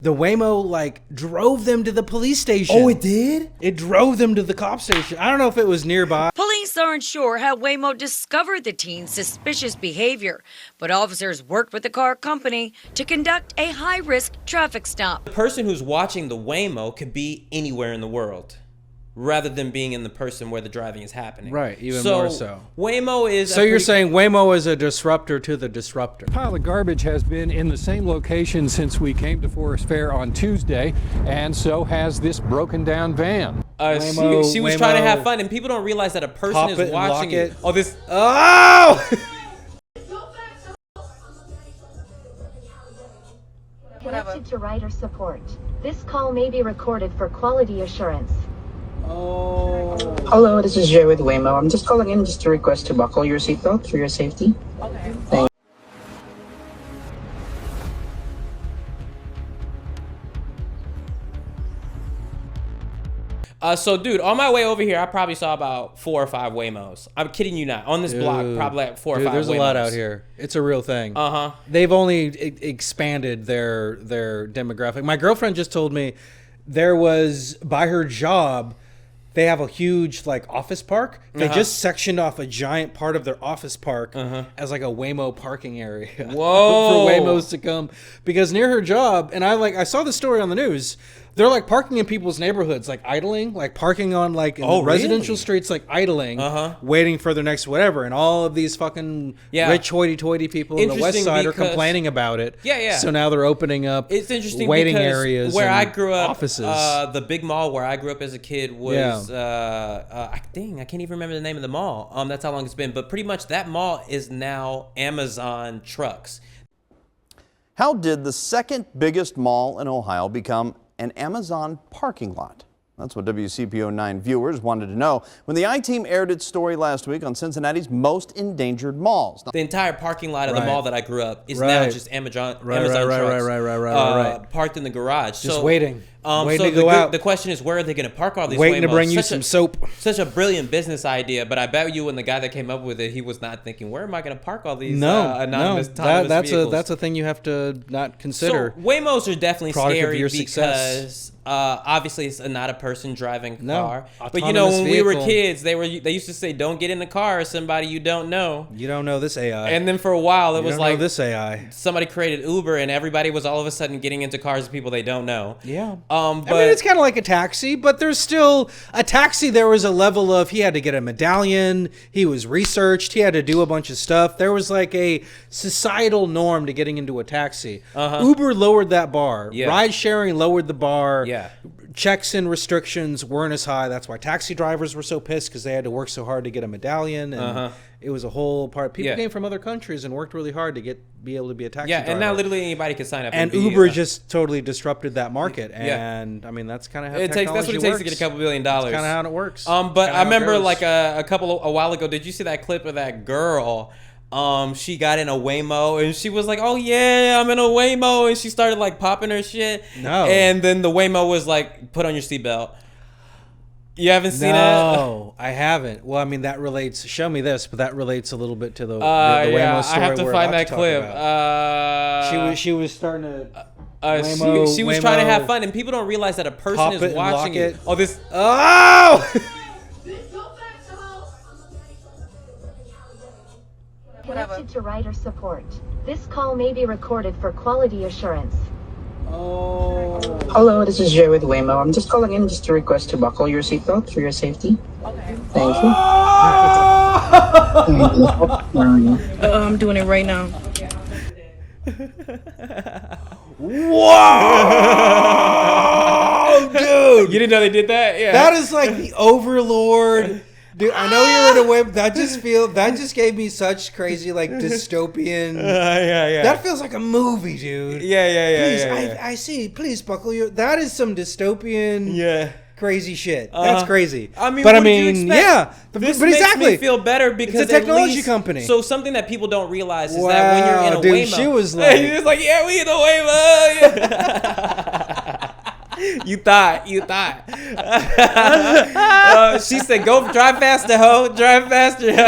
The Waymo, like, drove them to the police station. Oh, it did? It drove them to the cop station. I don't know if it was nearby. Police aren't sure how Waymo discovered the teen's suspicious behavior, but officers worked with the car company to conduct a high-risk traffic stop. The person who's watching the Waymo could be anywhere in the world, rather than being in the person where the driving is happening. Right, even more so. Waymo is... So you're saying Waymo is a disruptor to the disruptor. A pile of garbage has been in the same location since we came to Forest Fair on Tuesday, and so has this broken down van. She was trying to have fun, and people don't realize that a person is watching it. Oh, this... Oh! Connected to rider support. This call may be recorded for quality assurance. Oh. Hello, this is Jay with Waymo. I'm just calling in just to request to buckle your seatbelt for your safety. Okay. Thank So, dude, on my way over here, I probably saw about 4 or 5 Waymos. I'm kidding you not. On this block, probably like 4 or 5 There's Waymos. a lot out here. It's a real thing. Uh-huh. They've only expanded their demographic. My girlfriend just told me there was, by her job, they have a huge like office park. They just sectioned off a giant part of their office park as like a Waymo parking area. Whoa. For Waymos to come. Because near her job, and I saw the story on the news, they're like parking in people's neighborhoods, like idling, like parking on like in the residential streets, like idling, waiting for their next whatever. And all of these fucking rich hoity-toity people on the west side are complaining about it. Yeah. So now they're opening up waiting areas. Where and I grew up, offices. The big mall where I grew up as a kid was, I can't even remember the name of the mall. That's how long it's been. But pretty much that mall is now Amazon trucks. How did the second biggest mall in Ohio become an Amazon parking lot? That's what WCPO 9 viewers wanted to know when the I-Team aired its story last week on Cincinnati's most endangered malls. The entire parking lot of the mall that I grew up is now just Amazon trucks parked in the garage. Just waiting. Waiting so to go out. The question is, where are they going to park all these Waiting Waymos? to bring you some soap. Such a brilliant business idea, but I bet you when the guy that came up with it, he was not thinking, where am I going to park all these anonymous autonomous vehicles? That's a thing you have to not consider. So Waymos are definitely scary because obviously it's not a person driving a car. But you know, when we were kids, they used to say, don't get in the car, somebody you don't know. You don't know this AI. And then for a while, it was like this AI. Somebody created Uber, and everybody was all of a sudden getting into cars with people they don't know. Yeah. But I mean, it's kind of like a taxi, but there's still a taxi. There was a level of he had to get a medallion. He was researched. He had to do a bunch of stuff. There was like a societal norm to getting into a taxi. Uber lowered that bar. Ride sharing lowered the bar. Checks and restrictions weren't as high. That's why taxi drivers were so pissed because they had to work so hard to get a medallion. And it was a whole part. People came from other countries and worked really hard to be able to be a taxi driver. And now literally anybody can sign up. And Uber just totally disrupted that market. And I mean, that's kind of how technology works. That's what it takes to get a couple $2 billion. That's kind of how it works. But I remember like a while ago, did you see that clip of that girl? She got in a Waymo and she was like, oh yeah, I'm in a Waymo, and she started like popping her shit. No. And then the Waymo was like, put on your seatbelt. You haven't seen it? No, I haven't. Well, I mean, that relates. Show me this, but that relates a little bit to the Waymo story. I have to find that clip. She was starting to. She was trying to have fun, and people don't realize that a person is watching it. Oh, this. Oh. Connected to rider support. This call may be recorded for quality assurance. Hello, this is Jay with Waymo. I'm just calling in just to request to buckle your seatbelt for your safety. Okay. Thank you. I'm doing it right now. Whoa, dude! You didn't know they did that? Yeah. That is like the Overlord. Dude, I know you're in a web. That just gave me such crazy like dystopian. That feels like a movie, dude. Yeah. I see. Please buckle your. That is some dystopian. Crazy shit. That's crazy. I mean, but what did you expect? but this exactly. makes me feel better because it's a technology company. So something that people don't realize is that when you're in a Waymo, she was like, he was like, yeah, we in a Waymo. You thought. She said, "Go drive faster, ho! Drive faster, ho!"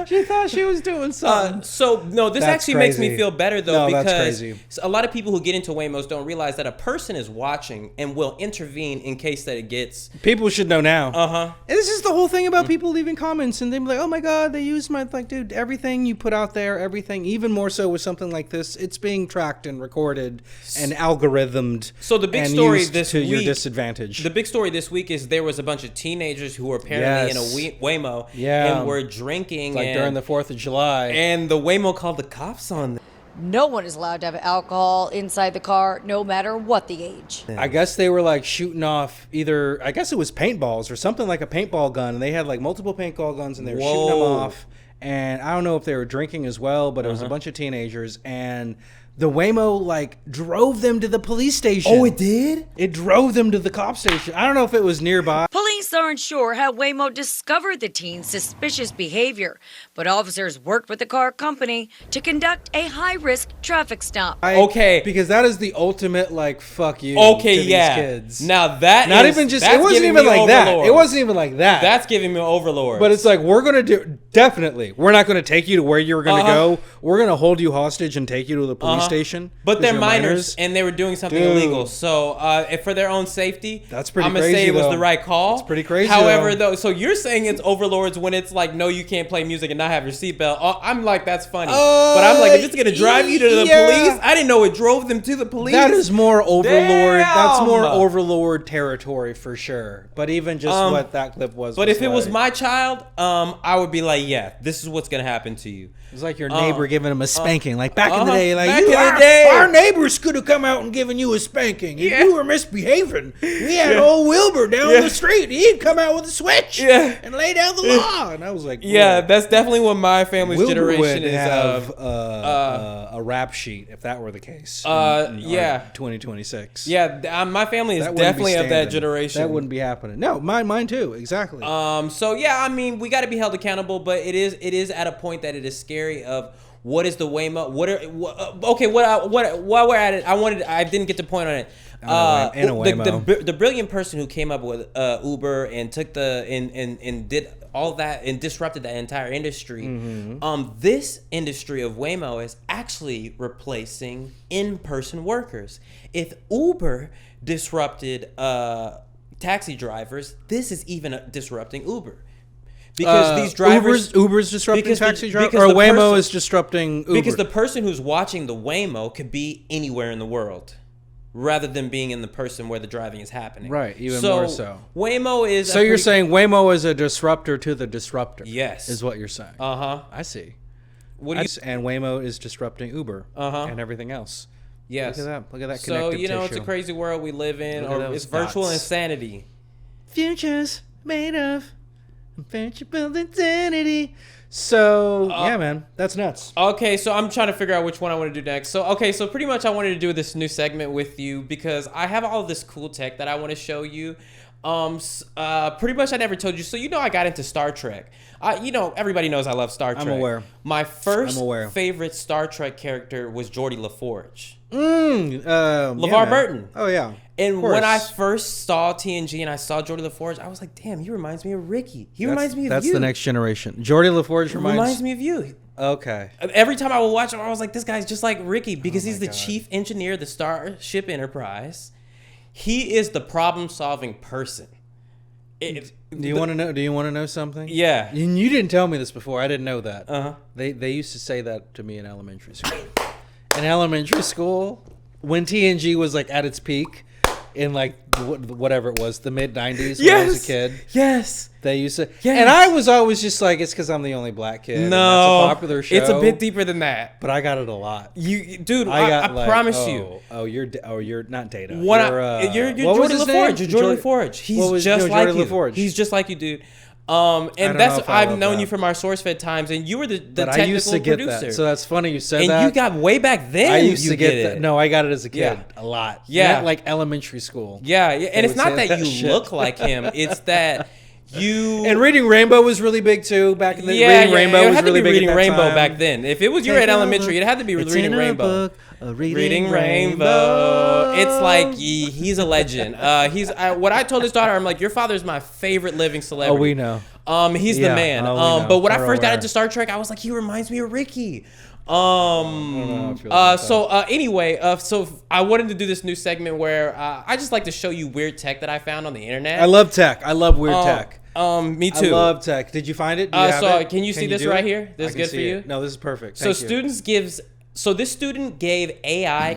She thought she was doing something. So no, this That's actually makes crazy. me feel better though, No, that's because crazy. a lot of people who get into Waymos don't realize that a person is watching and will intervene in case that it gets. People should know now. Uh-huh. And this is the whole thing about people leaving comments and they be like, oh my God, they used my, like, dude, everything you put out there, everything, even more so with something like this, it's being tracked and recorded and algorithmed. So the big and story used this to your week- disadvantage. The big story this week is there was a bunch of teenagers who were apparently in a Waymo and were drinking. Like during the 4th of July. And the Waymo called the cops on them. No one is allowed to have alcohol inside the car, no matter what the age. I guess they were like shooting off either, I guess it was paintballs or something like a paintball gun. And they had like multiple paintball guns and they were shooting them off. And I don't know if they were drinking as well, but it was a bunch of teenagers. And the Waymo like drove them to the police station. Oh, it did? It drove them to the cop station. I don't know if it was nearby. Police aren't sure how Waymo discovered the teen's suspicious behavior, but officers worked with the car company to conduct a high-risk traffic stop. Okay. Because that is the ultimate, like, fuck you Okay, to yeah. these kids. Now that Not is- even just, that's it wasn't giving even me like that. Overlord. It wasn't even like that. That's giving me Overlord. But it's like, we're going to do, definitely, we're not going to take you to where you're going to go. We're going to hold you hostage and take you to the police station. But 'cause they're you're minors and they were doing something Dude. illegal. So if for their own safety, That's pretty I'm gonna crazy, say it was though. the right call. It's pretty crazy, However, though. so you're saying it's overlords when it's like, no, you can't play music and not have your seatbelt. I'm like, that's funny. But I'm like, if it's gonna drive you to the police, I didn't know it drove them to the police. That is more overlord. That's more Damn. overlord territory for sure. But even just what that clip was. But if it was like- my child, I would be like, yeah, this is what's gonna happen to you. It was like your neighbor giving him a spanking. Like back in the day, like Back in the day. our neighbors could have come out and given you a spanking. If you were misbehaving, we had old Wilbur down the street. He'd come out with a switch and lay down the law. And I was like, Yeah, whoa. that's definitely what my family's Wilbur generation would is have of. a rap sheet if that were the case. Yeah. 2026. Yeah, my family is That wouldn't be definitely of that standing. generation. That wouldn't be happening. No, mine too. Exactly. So yeah, I mean, we got to be held accountable, but it is at a point that it is scary of what is the Waymo? While we're at it, I didn't get to point on it. And a Waymo. The brilliant person who came up with Uber and took and did all that and disrupted the entire industry. This industry of Waymo is actually replacing in-person workers. If Uber disrupted taxi drivers, this is even disrupting Uber. Because these drivers, Uber's disrupting because taxi drivers, because or the Waymo person- is disrupting Uber. because the person who's watching the Waymo could be anywhere in the world, rather than being in the person where the driving is happening. Right, even more so. Waymo is. So you're saying Waymo is a disruptor to the disruptor? Yes. is what you're saying. I see. What do you? And Waymo is disrupting Uber and everything else. Yes. Look at that. Look at that. So connective it's a tissue. crazy world we live in, Look at or those it's virtual dots. insanity. Futures made of virtual insanity. So yeah, man, that's nuts. Okay, so I'm trying to figure out which one I want to do next. So so pretty much I wanted to do this new segment with you because I have all this cool tech that I want to show you. Pretty much I never told you. So I got into Star Trek. Everybody knows I love Star Trek. I'm aware. My first favorite Star Trek character was Geordi LaForge. LeVar Burton. Oh yeah. And when I first saw TNG and I saw Geordi LaForge, I was like, damn, he reminds me of Ricky. He reminds me of you. That's the next generation. Geordi LaForge reminds me of you. Okay. Every time I would watch him, I was like, this guy's just like Ricky because he's the chief engineer of the Starship Enterprise. He is the problem-solving person. Do you want to know? Do you want to know something? Yeah. And you didn't tell me this before. I didn't know that. They used to say that to me in elementary school. In elementary school, when TNG was like at its peak, in like whatever it was, the mid 90s when I was a kid. Yes. They used to. Yes. And I was always just like, it's because I'm the only black kid. No. That's a popular show. It's a bit deeper than that. But I got it a lot. Dude, I promise you. You're not Data. You're Geordi LaForge. You're Geordi LaForge. He's just like you. LaForge? He's just like you, dude. And that's I've known you from our SourceFed times, and you were the technical I used to get producer. That. So that's funny you said and that. And you got way back then. I used to get it. that. No, I got it as a kid a lot. Yeah, like elementary school. Yeah, and it's not that you look like him. It's that you. And Reading Rainbow was really big too back in the. Reading Rainbow it was had really to be big Reading at that Rainbow time. back then. If it was you were at elementary, it had to be Reading Rainbow. Reading Rainbow. It's like he's a legend. What I told his daughter, I'm like, your father's my favorite living celebrity. Oh, we know. He's the man. Oh, we know. But when I We're first got aware. into Star Trek, I was like, he reminds me of Ricky. Anyway, so I wanted to do this new segment where I just like to show you weird tech that I found on the internet. I love tech. I love weird tech. Me too. I love tech. Did you find it? Do you have it? Can you see this do right it? here? This is I can good for see you? it. No, this is perfect. So Thank you. this student gave AI